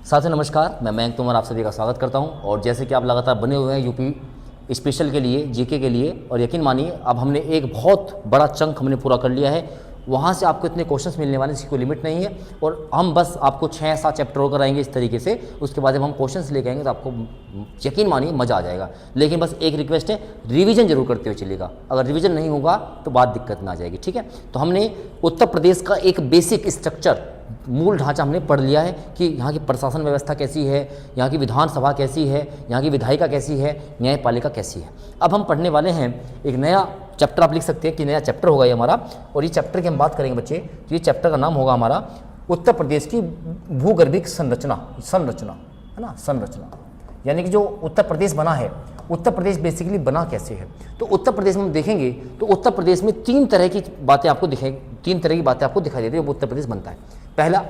साथियों नमस्कार, मैं मयंक तोमर आप सभी का स्वागत करता हूं। और जैसे कि आप लगातार बने हुए हैं यूपी स्पेशल के लिए, जीके के लिए, और यकीन मानिए अब हमने एक बहुत बड़ा चंक हमने पूरा कर लिया है। वहाँ से आपको इतने क्वेश्चंस मिलने वाले, इसकी कोई लिमिट नहीं है। और हम बस आपको 6-7 चैप्टर और कराएंगे इस तरीके से। उसके बाद जब हम क्वेश्चंस लेके आएंगे तो आपको यकीन मानिए मज़ा आ जाएगा। लेकिन बस एक रिक्वेस्ट है, रिवीजन जरूर करते हुए चलिएगा। अगर रिवीजन नहीं होगा तो बात दिक्कत में आ जाएगी। ठीक है, तो हमने उत्तर प्रदेश का एक बेसिक स्ट्रक्चर, मूल ढांचा हमने पढ़ लिया है कि यहाँ की प्रशासन व्यवस्था कैसी है, यहाँ की विधानसभा कैसी है, यहाँ की विधायिका कैसी है, न्यायपालिका कैसी है। अब हम पढ़ने वाले हैं एक नया चैप्टर। आप लिख सकते हैं कि नया चैप्टर होगा ये हमारा। और ये चैप्टर की हम बात करेंगे बच्चे, तो ये चैप्टर का नाम होगा हमारा उत्तर प्रदेश की भूगर्भिक संरचना है ना, संरचना। यानी कि जो उत्तर प्रदेश बना है, उत्तर प्रदेश बेसिकली बना कैसे है। तो उत्तर प्रदेश में हम देखेंगे तो उत्तर प्रदेश में तीन तरह की बातें आपको दिखाई देती है वो उत्तर प्रदेश बनता है। पहला,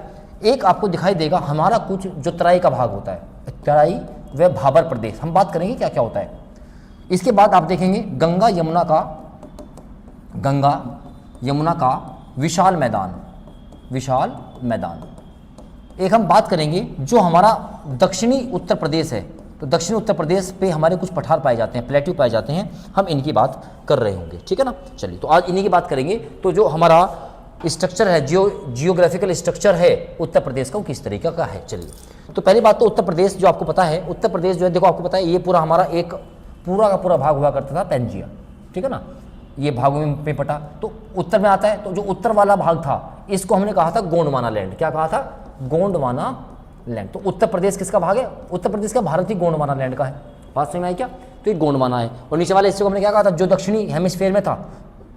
एक आपको दिखाई देगा हमारा कुछ जो तराई का भाग होता है, तराई व भाबर प्रदेश, हम बात करेंगे क्या क्या होता है। इसके बाद आप देखेंगे गंगा यमुना का विशाल मैदान। एक हम बात करेंगे जो हमारा दक्षिणी उत्तर प्रदेश है, तो दक्षिणी उत्तर प्रदेश पे हमारे कुछ पठार पाए जाते हैं, प्लेट्यू पाए जाते हैं, हम इनकी बात कर रहे होंगे। ठीक है ना, चलिए तो आज इन्हीं की बात करेंगे। तो जो हमारा स्ट्रक्चर है, जियोग्राफिकल स्ट्रक्चर है उत्तर प्रदेश का, वो किस तरीके का है। चलिए तो पहली बात तो उत्तर प्रदेश जो आपको पता है, उत्तर प्रदेश जो है देखो आपको पता है ये पूरा हमारा एक पूरा का पूरा भाग हुआ करता था पैंजिया। ठीक है ना, ये भागों में पटा तो उत्तर में आता है। तो जो उत्तर वाला भाग था इसको हमने कहा था गोंडवाना लैंड। क्या कहा था? गोंडवाना लैंड। तो उत्तर प्रदेश किसका भाग है? उत्तर प्रदेश का भारत ही गोंडवाना लैंड का है। बात समझ में आई क्या? तो ये गोंडवाना है। और नीचे वाले हिस्से को हमने क्या कहा था? जो दक्षिणी हेमिस्फीयर में था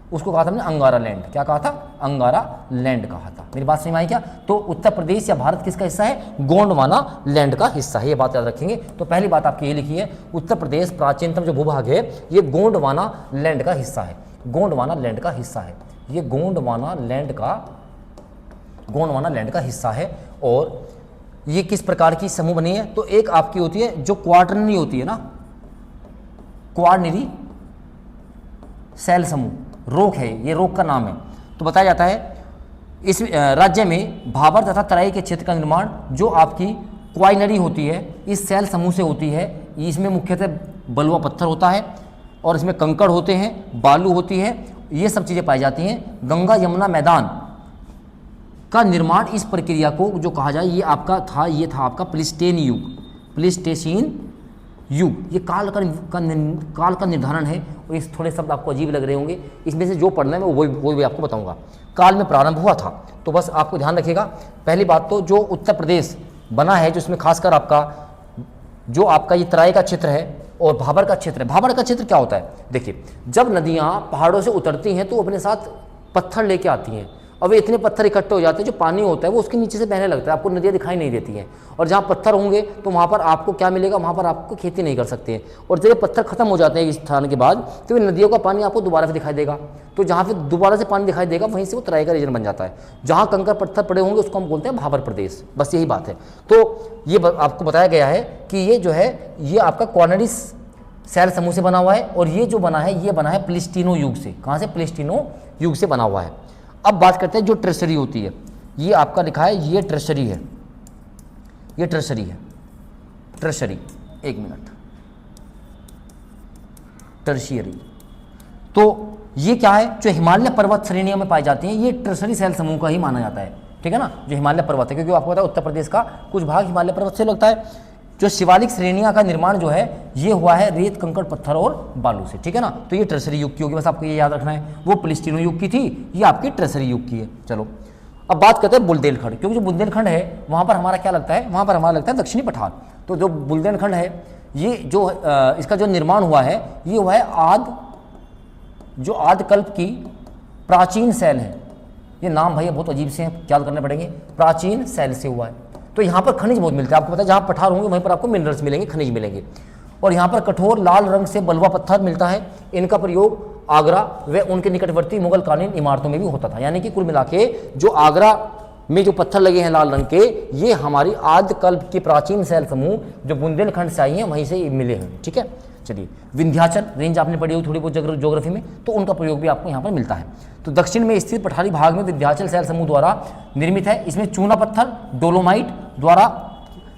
उसको कहा था हमने अंगारा लैंड। क्या कहा था? अंगारा लैंड कहा था। मेरी बात समझ में आई क्या? तो उत्तर प्रदेश या भारत किसका हिस्सा है? गोंडवाना लैंड का हिस्सा है। ये बात याद रखेंगे। तो पहली बात आपकी ये लिखी है, उत्तर प्रदेश प्राचीनतम जो भूभाग है ये गोंडवाना लैंड का हिस्सा है। गोंडवाना लैंड का हिस्सा है ये, गोंडवाना लैंड का हिस्सा है। और ये किस प्रकार की समूह बनी है? तो एक आपकी होती है जो क्वार्टरनरी होती है ना, क्वार्टरनरी सेल समूह, रोक है ये, रोक का नाम है। तो बताया जाता है इस राज्य में भाबर तथा तराई के क्षेत्र का निर्माण जो आपकी क्वाइनरी होती है इस सेल समूह से होती है। इसमें मुख्यतः बलुआ पत्थर होता है और इसमें कंकड़ होते हैं, बालू होती है, ये सब चीज़ें पाई जाती हैं। गंगा यमुना मैदान का निर्माण इस प्रक्रिया को जो कहा जाए ये था आपका प्लीस्टेसीन युग। ये काल का निर्धारण है। और इस थोड़े शब्द आपको अजीब लग रहे होंगे, इसमें से जो पढ़ना है मैं वो भी आपको बताऊंगा। काल में प्रारंभ हुआ था, तो बस आपको ध्यान रखिएगा। पहली बात तो जो उत्तर प्रदेश बना है, जो इसमें खासकर आपका ये तराई का क्षेत्र है और भाबर का क्षेत्र है। भाबर का क्षेत्र क्या होता है? देखिए, जब नदियाँ पहाड़ों से उतरती हैं तो अपने साथ पत्थर लेके आती हैं। अब इतने पत्थर इकट्ठे हो जाते हैं, जो पानी होता है वो उसके नीचे से बहने लगता है, आपको नदियाँ दिखाई नहीं देती हैं। और जहाँ पत्थर होंगे तो वहाँ पर आपको क्या मिलेगा? वहाँ पर आपको खेती नहीं कर सकते हैं। और जब पत्थर खत्म हो जाते हैं इस स्थान के बाद, तो नदियों का पानी आपको दोबारा से दिखाई देगा। तो जहाँ पे दोबारा से पानी दिखाई देगा वहीं से वो तराई का रीजन बन जाता है। जहाँ कंकर पत्थर पड़े होंगे उसको हम बोलते हैं भाबर प्रदेश। बस यही बात है। तो ये आपको बताया गया है कि ये जो है ये आपका क्वार्टरनरी सेल समूह से बना हुआ है। और ये जो बना है ये बना है प्लीस्टीनो युग से। कहाँ से? प्लीस्टीनो युग से बना हुआ है। अब बात करते हैं जो ट्रेशरी होती है, ये आपका लिखा है ये ट्रेशरी है, ये ट्रेशरी है। ट्रेशरी, एक मिनट, टर्शियरी। तो ये क्या है? जो हिमालय पर्वत श्रेणियों में पाई जाती हैं, ये ट्रेशरी सेल समूह का ही माना जाता है। ठीक है ना, जो हिमालय पर्वत है, क्योंकि आपको पता है उत्तर प्रदेश का कुछ भाग हिमालय पर्वत से लगता है। जो शिवालिक श्रेणियां का निर्माण जो है ये हुआ है रेत, कंकड़, पत्थर और बालू से। ठीक है ना, तो ये ट्रेशरी युग की होगी, बस आपको ये याद रखना है। वो प्लीस्टीनो युग की थी, ये आपकी ट्रेशरी युग की है। चलो अब बात करते हैं बुंदेलखंड, क्योंकि जो बुंदेलखंड है वहाँ पर हमारा क्या लगता है? वहाँ पर हमारा लगता है दक्षिणी पठार। तो जो बुंदेलखंड है ये जो इसका जो निर्माण हुआ है ये हुआ है आदकल्प की प्राचीन सेल है। ये नाम भैया बहुत अजीब से हैं, क्या करने पड़ेंगे? प्राचीन सेल से हुआ है। तो यहाँ पर खनिज बहुत मिलते हैं, आपको पता है जहाँ पठार होंगे वहीं पर आपको मिनरल्स मिलेंगे, खनिज मिलेंगे। और यहाँ पर कठोर लाल रंग से बलुआ पत्थर मिलता है। इनका प्रयोग आगरा व उनके निकटवर्ती मुगल कालीन इमारतों में भी होता था। यानी कि कुल मिला के जो आगरा में जो पत्थर लगे हैं लाल रंग के, ये हमारी आदिकल्प के प्राचीन सेल समूह जो बुंदेलखंड से आई हैं वहीं से मिले हैं। ठीक है, चलिए विंध्याचल रेंज आपने पढ़ी हो थोड़ी बहुत ज्योग्राफी में, तो उनका प्रयोग भी आपको यहाँ पर मिलता है। तो दक्षिण में स्थित पठारी भाग में विंध्याचल शैल समूह द्वारा निर्मित है। इसमें चूना पत्थर डोलोमाइट द्वारा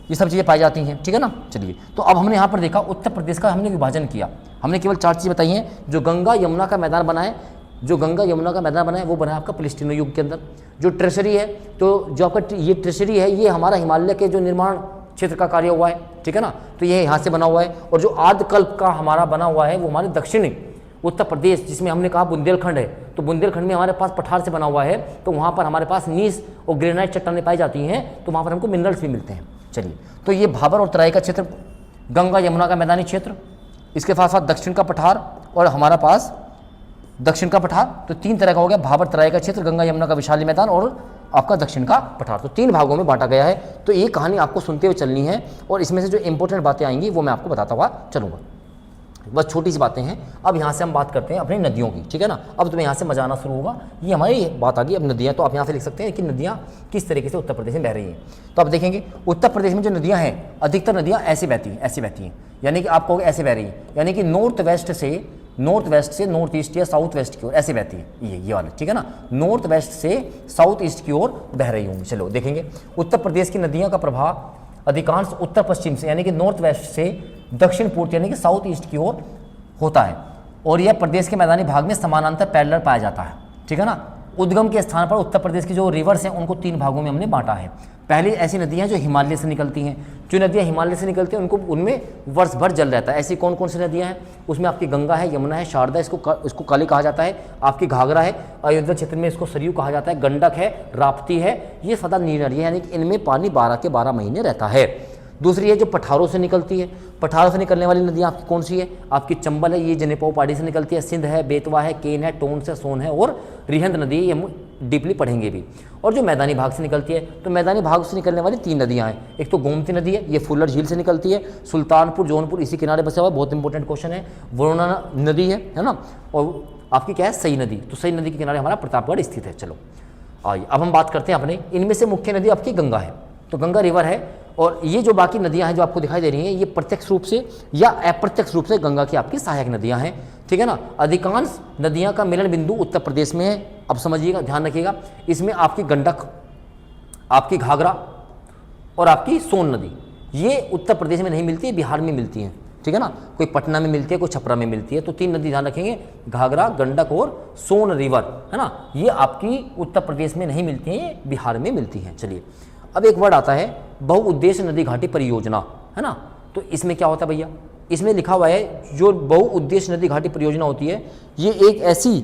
ये सब चीज़ें पाई जाती हैं, ठीक है ना। चलिए, तो अब हमने यहाँ पर देखा उत्तर प्रदेश का हमने विभाजन किया, हमने केवल 4 चीज़ें बताई हैं। जो गंगा यमुना का मैदान बना है, जो गंगा यमुना का मैदान बना है वो बना है आपका प्लेस्टिनो युग के अंदर। जो ट्रेशरी है, तो जो आपका ये ट्रेशरी है, ये हमारा हिमालय के जो निर्माण क्षेत्र का कार्य हुआ है, ठीक है ना। तो ये यहाँ से बना हुआ है। और जो आद्यकल्प का हमारा बना हुआ है वो हमारे दक्षिणी उत्तर प्रदेश, जिसमें हमने कहा बुंदेलखंड है, तो बुंदेलखंड में हमारे पास पठार से बना हुआ है, तो वहाँ पर हमारे पास नीस और ग्रेनाइट चट्टानें पाई जाती हैं, तो वहाँ पर हमको मिनरल्स भी मिलते हैं। चलिए, तो ये भाबर और तराई का क्षेत्र, गंगा यमुना का मैदानी क्षेत्र, इसके साथ साथ दक्षिण का पठार और हमारा पास दक्षिण का पठार, तो 3 तरह का हो गया, भाबर तराई का क्षेत्र, गंगा यमुना का विशाल मैदान और आपका दक्षिण का पठार। तो 3 भागों में बांटा गया है। तो ये कहानी आपको सुनते हुए चलनी है और इसमें से जो इंपॉर्टेंट बातें आएंगी वो मैं आपको बताता हुआ चलूँगा। बस छोटी सी बातें हैं। अब यहाँ से हम बात करते हैं अपनी नदियों की, ठीक है ना। अब तुम्हें यहाँ से मजा आना शुरू होगा। ये हमारी बात आ गई अब नदियाँ, तो आप यहाँ से लिख सकते हैं कि नदियाँ किस तरीके से उत्तर प्रदेश में बह रही हैं। तो आप देखेंगे उत्तर प्रदेश में जो नदियाँ हैं, अधिकतर नदियाँ ऐसे बहती हैं, यानी कि आप कहोगे ऐसे बह रही हैं, यानी कि नॉर्थ वेस्ट से नॉर्थ ईस्ट या साउथ वेस्ट की ओर ऐसे बहती है, ये वाला, ठीक है ना। नॉर्थ वेस्ट से साउथ ईस्ट की ओर बह रही होंगी। चलो देखेंगे, उत्तर प्रदेश की नदियों का प्रभाव अधिकांश उत्तर पश्चिम से, यानी कि नॉर्थ वेस्ट से दक्षिण पूर्व यानी कि साउथ ईस्ट की ओर होता है, और यह प्रदेश के मैदानी भाग में समानांतर पैरेलल पाया जाता है, ठीक है ना। उद्गम के स्थान पर उत्तर प्रदेश की जो रिवर्स हैं उनको 3 भागों में हमने बांटा है। पहली ऐसी नदियाँ जो हिमालय से निकलती हैं, जो नदियाँ हिमालय से निकलती हैं उनमें वर्ष भर जल रहता है। ऐसी कौन कौन सी नदियाँ हैं? उसमें आपकी गंगा है, यमुना है, शारदा, इसको काली कहा जाता है, आपकी घाघरा है, अयोध्या क्षेत्र में इसको सरयू कहा जाता है, गंडक है, राप्ती है, ये सदा नील नदियाँ, यानी कि इनमें पानी 12 के 12 महीने रहता है। दूसरी है जो पठारों से निकलती है। पठारों से निकलने वाली नदियाँ आपकी कौन सी है? आपकी चंबल है, ये जनेपो पहाड़ी से निकलती है, सिंध है, बेतवा है, केन है, टोंस है, सोन है और रिहंद नदी, ये हम डीपली पढ़ेंगे भी। और जो मैदानी भाग से निकलती है, तो मैदानी भाग से निकलने वाली 3 नदियाँ हैं। एक तो गोमती नदी है, ये फुल्लर झील से निकलती है, सुल्तानपुर जौनपुर इसी किनारे बसा हुआ, बहुत इंपॉर्टेंट क्वेश्चन है। वरुणा नदी है ना, और आपकी क्या है? सई नदी। तो सई नदी के किनारे हमारा प्रतापगढ़ स्थित है। चलो आइए अब हम बात करते हैं अपने, इनमें से मुख्य नदी आपकी गंगा है, तो गंगा रिवर है। और ये जो बाकी नदियां हैं जो आपको दिखाई दे रही हैं, ये प्रत्यक्ष रूप से या अप्रत्यक्ष रूप से गंगा की आपकी सहायक नदियां हैं, ठीक है ना। अधिकांश नदियां का मिलन बिंदु उत्तर प्रदेश में है। अब समझिएगा, ध्यान रखिएगा, इसमें आपकी गंडक, आपकी घाघरा और आपकी सोन नदी, ये उत्तर प्रदेश में नहीं मिलती है, बिहार में मिलती हैं, ठीक है ना। कोई पटना में मिलती है, कोई छपरा में मिलती है। तो 3 नदी ध्यान रखेंगे, घाघरा, गंडक और सोन रिवर, है ना। ये आपकी उत्तर प्रदेश में नहीं मिलती हैं, बिहार में मिलती हैं। चलिए अब एक वर्ड आता है बहुउद्देश्य नदी घाटी परियोजना, है ना। तो इसमें क्या होता है भैया? इसमें लिखा हुआ है जो बहुउद्देश्य नदी घाटी परियोजना होती है, ये एक ऐसी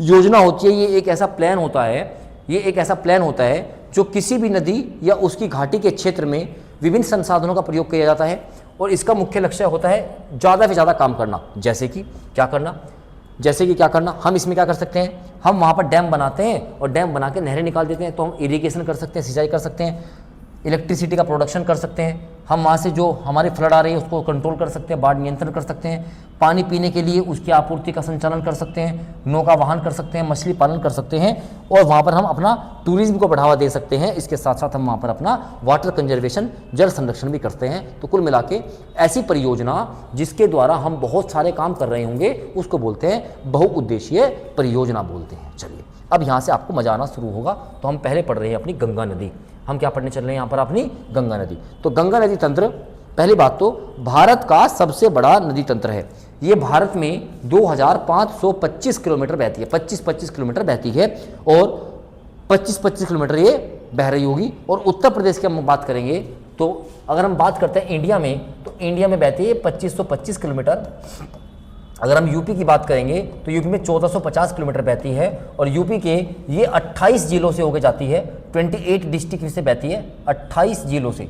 योजना होती है, ये एक ऐसा प्लान होता है, ये एक ऐसा प्लान होता है जो किसी भी नदी या उसकी घाटी के क्षेत्र में विभिन्न संसाधनों का प्रयोग किया जाता है, और इसका मुख्य लक्ष्य होता है ज़्यादा से ज़्यादा काम करना। जैसे कि क्या करना, हम इसमें क्या कर सकते हैं? हम वहाँ पर डैम बनाते हैं और डैम बना के नहरें निकाल देते हैं, तो हम इरिगेशन कर सकते हैं, सिंचाई कर सकते हैं, इलेक्ट्रिसिटी का प्रोडक्शन कर सकते हैं। हम वहाँ से जो हमारी फ्लड आ रही है उसको कंट्रोल कर सकते हैं, बाढ़ नियंत्रण कर सकते हैं, पानी पीने के लिए उसकी आपूर्ति का संचालन कर सकते हैं, नौका वाहन कर सकते हैं, मछली पालन कर सकते हैं, और वहाँ पर हम अपना टूरिज्म को बढ़ावा दे सकते हैं। इसके साथ साथ हम वहाँ पर अपना वाटर कंजर्वेशन, जल संरक्षण भी करते हैं। तो कुल मिला के ऐसी परियोजना जिसके द्वारा हम बहुत सारे काम कर रहे होंगे उसको बोलते हैं बहुउद्देशीय परियोजना बोलते हैं। चलिए अब यहाँ से आपको मजा आना शुरू होगा। तो हम पहले पढ़ रहे हैं अपनी गंगा नदी। हम क्या पढ़ने चल रहे हैं यहाँ पर? अपनी गंगा नदी। तो गंगा नदी तंत्र, पहली बात तो भारत का सबसे बड़ा नदी तंत्र है। ये भारत में 2525 किलोमीटर बहती है, 25-25 किलोमीटर बहती है, और 25-25 किलोमीटर ये बह रही होगी। और उत्तर प्रदेश की हम बात करेंगे तो अगर हम बात करते हैं इंडिया में, तो इंडिया में बहती है 2525 किलोमीटर। अगर हम यूपी की बात करेंगे तो यूपी में 1450 किलोमीटर बहती है, और यूपी के ये 28 जिलों से होकर जाती है, 28 डिस्ट्रिक्ट से बहती है, 28 जिलों से।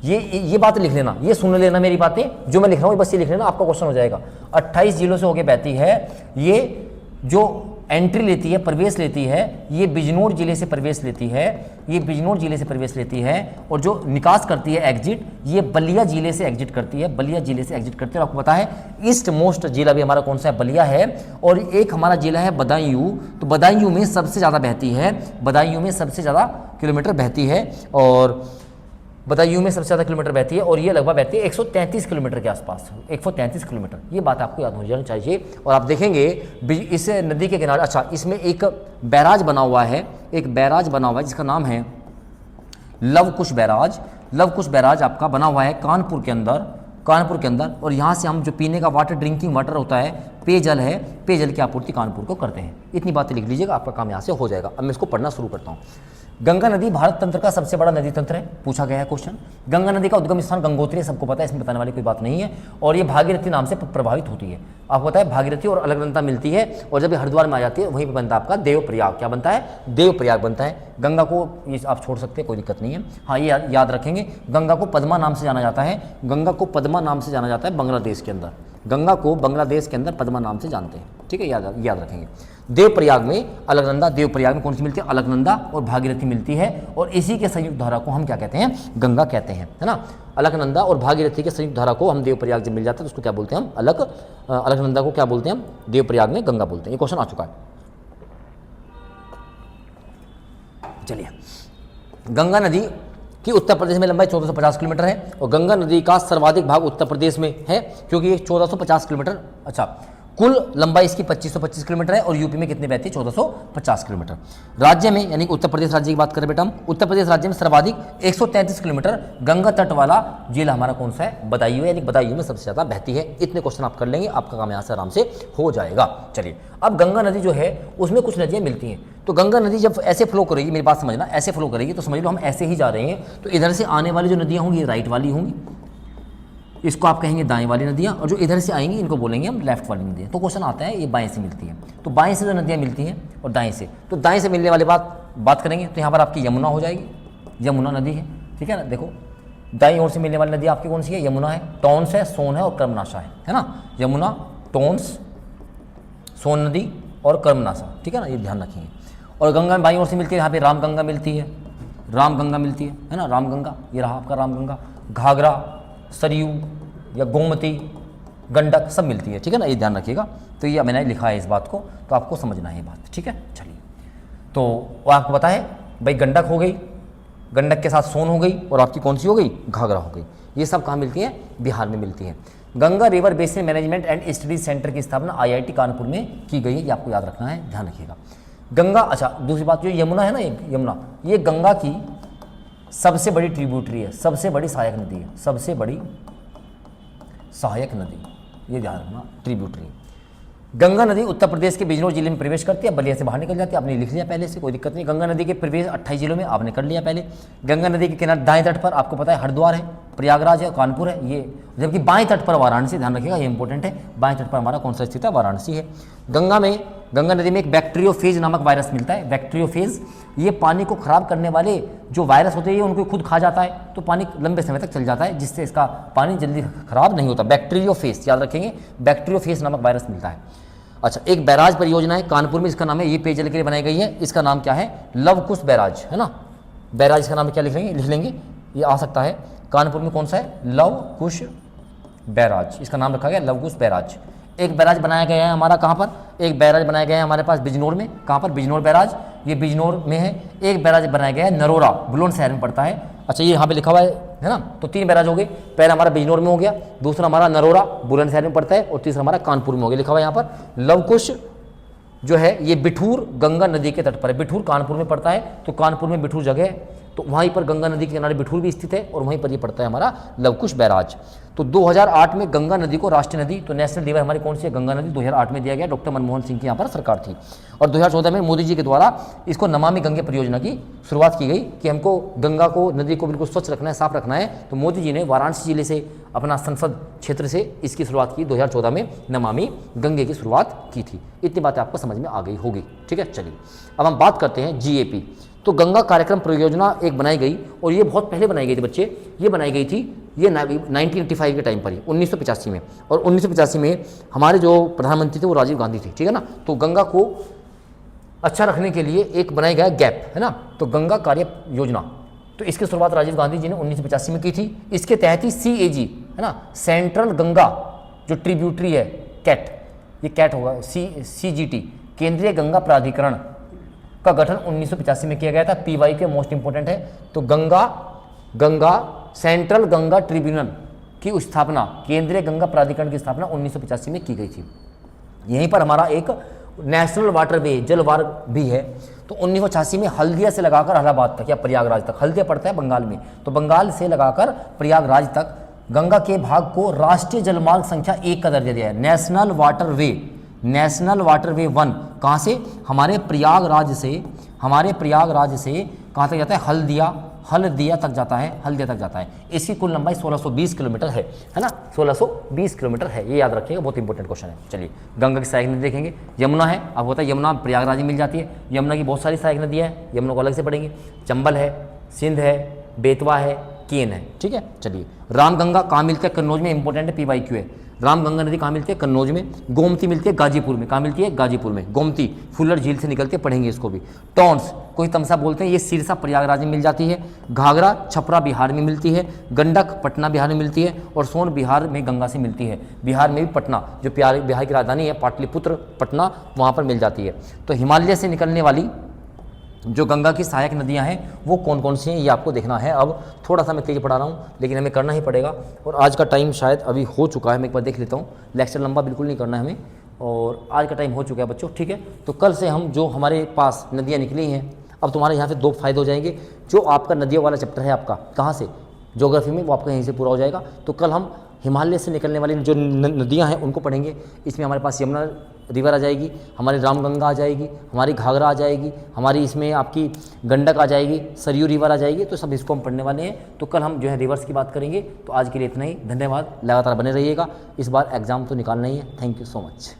ये बात लिख लेना, ये सुन लेना मेरी बातें, जो मैं लिख रहा हूँ बस ये लिख लेना, आपका क्वेश्चन हो जाएगा। 28 जिलों से होकर बहती है। ये जो एंट्री लेती है, प्रवेश लेती है, ये बिजनौर जिले से प्रवेश लेती है, और जो निकास करती है, एग्जिट, ये बलिया जिले से एग्जिट करती है, और आपको पता है ईस्ट मोस्ट जिला भी हमारा कौन सा है? बलिया है। और एक हमारा जिला है बदायूं, तो बदायूं में सबसे ज़्यादा बहती है, किलोमीटर बहती है, और बदायूं में सबसे ज़्यादा किलोमीटर बहती है, और ये लगभग बहती है 133 किलोमीटर के आसपास, 133 किलोमीटर। ये बात आपको याद हो जानी चाहिए। और आप देखेंगे इस नदी के किनारे, अच्छा, इसमें एक बैराज बना हुआ है, जिसका नाम है लवकुश बैराज। लव कुश बैराज आपका बना हुआ है कानपुर के अंदर, और यहाँ से हम जो पीने का वाटर, ड्रिंकिंग वाटर होता है, पेयजल है, पेयजल की आपूर्ति कानपुर को करते हैं। इतनी बातें लिख लीजिएगा, आपका काम यहाँ से हो जाएगा। अब मैं इसको पढ़ना शुरू करता हूँ। गंगा नदी भारत तंत्र का सबसे बड़ा नदी तंत्र है, पूछा गया है क्वेश्चन। गंगा नदी का उद्गम स्थान गंगोत्री है, सबको पता है, इसमें बताने वाली कोई बात नहीं है। और ये भागीरथी नाम से प्रभावित होती है। आपको पता है भागीरथी और अलकनंदा मिलती है, और जब ये हरिद्वार में आ जाती है वहीं पर बनता है आपका देवप्रयाग। क्या बनता है? देवप्रयाग बनता है। गंगा को ये आप छोड़ सकते हैं, कोई दिक्कत नहीं है। हाँ, ये याद रखेंगे, गंगा को पद्मा नाम से जाना जाता है। गंगा को पद्मा नाम से जाना जाता है बांग्लादेश के अंदर। गंगा को बांग्लादेश के अंदर पद्मा नाम से जानते हैं, ठीक है, याद रखेंगे। देवप्रयाग में अलकनंदा, देवप्रयाग में कौन सी मिलती है? अलकनंदा और भागीरथी मिलती है, और इसी के संयुक्त धारा को हम क्या कहते हैं? गंगा कहते हैं, है ना। अलकनंदा और भागीरथी के संयुक्त धारा को हम देवप्रयाग जब मिल जाता है तो उसको क्या बोलते हैं हम? अलकनंदा को क्या बोलते हैं हम? देवप्रयाग में गंगा बोलते हैं। ये क्वेश्चन आ चुका है। चलिए, गंगा नदी की उत्तर प्रदेश में लंबाई 1450 किलोमीटर है, और गंगा नदी का सर्वाधिक भाग उत्तर प्रदेश में है, क्योंकि ये 1450 किलोमीटर, अच्छा, कुल लंबाई इसकी 2525 किलोमीटर है, और यूपी में कितने बहती है? 1450 किलोमीटर। राज्य में, यानी उत्तर प्रदेश राज्य की बात करें बेटा हम, उत्तर प्रदेश राज्य में सर्वाधिक 133 किलोमीटर गंगा तट वाला जिला हमारा कौन सा है? बदायूं है, यानी बदायूं में सबसे ज़्यादा बहती है। इतने क्वेश्चन आप कर लेंगे, आपका काम यहाँ से आराम से हो जाएगा। चलिए, अब गंगा नदी जो है उसमें कुछ नदियाँ मिलती हैं, तो गंगा नदी जब ऐसे फ्लो करेगी, मेरी बात समझना, ऐसे फ्लो करेगी तो समझ लो हम ऐसे ही जा रहे हैं, तो इधर से आने वाली जो नदियाँ होंगी राइट वाली होंगी, इसको आप कहेंगे दाएं वाली नदियाँ, और जो इधर से आएंगी इनको बोलेंगे हम लेफ्ट वाली नदियाँ। तो क्वेश्चन आता है ये बाएं से मिलती है, तो बाएं से जो नदियाँ मिलती हैं और दाएं से, तो दाएं से मिलने वाली बात करेंगे तो यहाँ पर आपकी यमुना हो जाएगी, यमुना नदी है, ठीक है ना। देखो, दाईं ओर से मिलने वाली नदी आपकी कौन सी है? यमुना है, टोंस है, सोन है और कर्मनाशा है ना। यमुना, टोंस, सोन नदी और कर्मनाशा, ठीक है ना, ये ध्यान रखेंगे। और गंगा बाईं ओर से मिलती है, यहाँ पे रामगंगा मिलती है, रामगंगा मिलती है ना, रामगंगा, ये रहा आपका रामगंगा, घाघरा, सरयू या गोमती, गंडक सब मिलती है, ठीक है ना, ये ध्यान रखिएगा। तो ये मैंने लिखा है इस बात को, तो आपको समझना है ये बात, ठीक है। चलिए, तो वो आपको पता है भाई, गंडक हो गई, गंडक के साथ सोन हो गई, और आपकी कौन सी हो गई? घाघरा हो गई। ये सब कहाँ मिलती है? बिहार में मिलती है। Ganga river basin management and studies centre की स्थापना IIT कानपुर में की गई है, ये आपको याद रखना है, ध्यान रखिएगा। गंगा, अच्छा, दूसरी बात, जो यमुना है ना, यमुना, ये गंगा की सबसे बड़ी ट्रिब्यूटरी है, सबसे बड़ी सहायक नदी है, सबसे बड़ी सहायक नदी, ये ध्यान रखना, ट्रिब्यूटरी। गंगा नदी उत्तर प्रदेश के बिजनौर जिले में प्रवेश करती है, बलिया से बाहर निकल जाती है, आपने लिख लिया पहले से, कोई दिक्कत नहीं। गंगा नदी के प्रवेश 28 जिलों में आपने कर लिया पहले। गंगा नदी के किनारे दाएं तट पर आपको पता है हरिद्वार है, प्रयागराज है, कानपुर है, ये, जबकि बाएं तट पर वाराणसी, ध्यान रखिएगा, ये इंपॉर्टेंट है, बाएं तट पर हमारा कौन सा स्थित है? वाराणसी है। गंगा नदी में एक बैक्टीरियोफेज नामक वायरस मिलता है, बैक्टीरियोफेज, ये पानी को खराब करने वाले जो वायरस होते हैं ये उनको खुद खा जाता है, तो पानी लंबे समय तक चल जाता है, जिससे इसका पानी जल्दी खराब नहीं होता। बैक्टीरियोफेज, याद रखेंगे, बैक्टीरियोफेज नामक वायरस मिलता है। अच्छा, एक बैराज परियोजना है कानपुर में, इसका नाम है, ये पेयजल के लिए बनाई गई है, इसका नाम क्या है? लव कुश बैराज, है ना। बैराज का नाम क्या लिख लेंगे, ये आ सकता है कानपुर में, कौन सा है? लव कुश बैराज, इसका नाम रखा गया लव कुश बैराज। एक बैराज बनाया गया है हमारा कहाँ पर? एक बैराज बनाया गया है हमारे पास बिजनौर में, कहाँ पर? बिजनौर बैराज, ये बिजनौर में है। एक बैराज बनाया गया है नरोरा, बुलंदशहर में पड़ता है। अच्छा, ये यहाँ पे लिखा हुआ है ना, तो 3 बैराज हो गए, पहला हमारा बिजनौर में हो गया, दूसरा हमारा नरोरा बुलंदशहर में पड़ता है, और तीसरा हमारा कानपुर में हो गया। लिखा हुआ है यहाँ पर लवकुश जो है ये बिठूर गंगा नदी के तट पर है, बिठूर कानपुर में पड़ता है, तो कानपुर में बिठूर जगह है, तो वहीं पर गंगा नदी के किनारे बिठूर भी स्थित है, और वहीं पर ये पड़ता है हमारा लवकुश बैराज। तो 2008 में गंगा नदी को राष्ट्रीय नदी, तो नेशनल रिवर हमारी कौन सी है? गंगा नदी, 2008 में दिया गया, डॉक्टर मनमोहन सिंह की यहाँ पर सरकार थी। और 2014 में मोदी जी के द्वारा इसको नमामि गंगे परियोजना की शुरुआत की गई, कि हमको गंगा को, नदी को बिल्कुल स्वच्छ रखना है, साफ रखना है, तो मोदी जी ने वाराणसी जिले से, अपना संसद क्षेत्र से इसकी शुरुआत की, 2014 में नमामि गंगे की शुरुआत की थी। इतनी बातें आपको समझ में आ गई होगी, ठीक है। चलिए, अब हम बात करते हैं GAP। तो गंगा कार्यक्रम परियोजना एक बनाई गई, और ये बहुत पहले बनाई गई थी बच्चे, ये बनाई गई थी ये 1985 के टाइम पर ही, 1985 में, और 1985 में हमारे जो प्रधानमंत्री थे वो राजीव गांधी थे, ठीक है ना। तो गंगा को अच्छा रखने के लिए एक बनाया गया गैप, है ना, तो गंगा कार्य योजना, तो इसकी शुरुआत राजीव गांधी जी ने 1985 में की थी। इसके तहत ही CAG, है ना, सेंट्रल गंगा जो ट्रिब्यूटरी है, कैट, ये कैट होगा, CGT, केंद्रीय गंगा प्राधिकरण का गठन 1985 में किया गया था। PY के मोस्ट इंपोर्टेंट है, तो गंगा सेंट्रल गंगा ट्रिब्यूनल की स्थापना, केंद्रीय गंगा प्राधिकरण की स्थापना 1985 में की गई थी। यहीं पर हमारा एक नेशनल वाटर वे, जल मार्ग भी है, तो 1986 में हल्दिया से लगाकर इलाहाबाद तक या प्रयागराज तक, हल्दिया पड़ता है बंगाल में, तो बंगाल से लगाकर प्रयागराज तक गंगा के भाग को राष्ट्रीय जलमार्ग संख्या 1 का दर्जा दिया है। नेशनल वाटरवे 1 कहाँ से, हमारे प्रयागराज से कहाँ तक जाता है, हल्दिया तक जाता है। इसकी कुल लंबाई 1620 किलोमीटर है ना, 1620 किलोमीटर है, ये याद रखिएगा, बहुत इंपॉर्टेंट क्वेश्चन है। चलिए गंगा की सहायक नदी देखेंगे। यमुना है, अब होता है यमुना प्रयागराज में मिल जाती है। यमुना की बहुत सारी सहायक नदियाँ हैं, यमुना को अलग से पढ़ेंगे। चंबल है, सिंध है, बेतवा है, केन है, ठीक है। चलिए रामगंगा कहाँ मिलते हैं, कन्नौज में, इंपॉर्टेंट है, PYQ है। रामगंगा नदी कहाँ मिलती है, कन्नौज में। गोमती मिलती है गाजीपुर में, कहाँ मिलती है, गाजीपुर में। गोमती फुल्लर झील से निकलते, पढ़ेंगे इसको भी। टॉन्स कोई तमसा बोलते हैं, ये सिरसा प्रयागराज में मिल जाती है। घाघरा छपरा बिहार में मिलती है। गंडक पटना बिहार में मिलती है। और सोन बिहार में गंगा से मिलती है। बिहार में भी पटना, जो बिहार की राजधानी है पाटलिपुत्र, पटना, वहाँ पर मिल जाती है। तो हिमालय से निकलने वाली जो गंगा की सहायक नदियां हैं वो कौन कौन सी हैं, ये आपको देखना है। अब थोड़ा सा मैं तेज पढ़ा रहा हूँ, लेकिन हमें करना ही पड़ेगा। और आज का टाइम शायद अभी हो चुका है, मैं एक बार देख लेता हूँ। लेक्चर लंबा बिल्कुल नहीं करना है हमें, और आज का टाइम हो चुका है बच्चों, ठीक है। तो कल से हम जो हमारे पास नदियाँ निकली हैं, अब तुम्हारे यहाँ से 2 फायदे हो जाएंगे। जो आपका नदियों वाला चैप्टर है आपका कहाँ से, ज्योग्राफी में, वो आपका यहीं से पूरा हो जाएगा। तो कल हम हिमालय से निकलने वाली जो नदियाँ हैं उनको पढ़ेंगे। इसमें हमारे पास यमुना रिवर आ जाएगी, हमारी रामगंगा आ जाएगी, हमारी घाघरा आ जाएगी, हमारी इसमें आपकी गंडक आ जाएगी, सरयू रिवर आ जाएगी। तो सब इसको हम पढ़ने वाले हैं। तो कल हम जो है रिवर्स की बात करेंगे। तो आज के लिए इतना ही, धन्यवाद, लगातार बने रहिएगा। इस बार एग्ज़ाम तो निकालना ही है। Thank you so much.